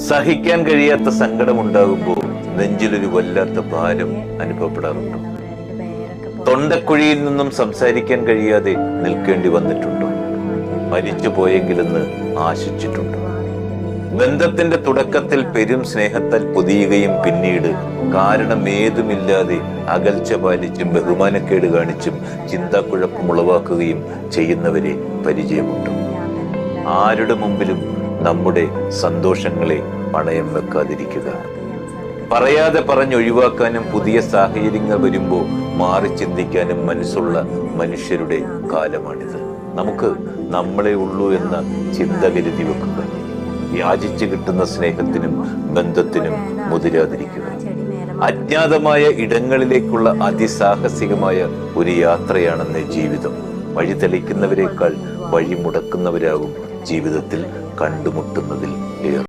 സഹിക്കാൻ കഴിയാത്ത സങ്കടമുണ്ടാകുമ്പോൾ നെഞ്ചിലൊരു വല്ലാത്ത ഭാരം അനുഭവപ്പെടാറുണ്ടോ? തൊണ്ടക്കുഴിയിൽ നിന്നും സംസാരിക്കാൻ കഴിയാതെ നിൽക്കേണ്ടി വന്നിട്ടുണ്ടോ? മരിച്ചു പോയെങ്കിലെന്ന് ആശിച്ചിട്ടുണ്ടോ? ബന്ധത്തിന്റെ തുടക്കത്തിൽ പെരും സ്നേഹത്താൽ പൊതിയുകയും പിന്നീട് കാരണമേതുമില്ലാതെ അകൽച്ച പാലിച്ചും ബഹുമാനക്കേട് കാണിച്ചും ചിന്താക്കുഴപ്പം ഉളവാക്കുകയും ചെയ്യുന്നവരെ പരിചയമുണ്ടോ? ആരുടെ മുമ്പിലും നമ്മുടെ സന്തോഷങ്ങളെ പണയം വെക്കാതിരിക്കുക. പറയാതെ പറഞ്ഞൊഴിവാക്കാനും പുതിയ സാഹചര്യങ്ങൾ വരുമ്പോൾ മാറി ചിന്തിക്കാനും മനസ്സുള്ള മനുഷ്യരുടെ കാലമാണിത്. നമുക്ക് നമ്മളെ ഉള്ളൂ എന്ന ചിന്ത കരുതി വെക്കുക. യാചിച്ചു കിട്ടുന്ന സ്നേഹത്തിനും ബന്ധത്തിനും മുതിരാതിരിക്കുക. അജ്ഞാതമായ ഇടങ്ങളിലേക്കുള്ള അതിസാഹസികമായ ഒരു യാത്രയാണെന്ന് ജീവിതം. വഴി തെളിക്കുന്നവരെക്കാൾ വഴി മുടക്കുന്നവരാകും ജീവിതത്തിൽ കണ്ടുമുട്ടുന്നതിൽ ഏറെ.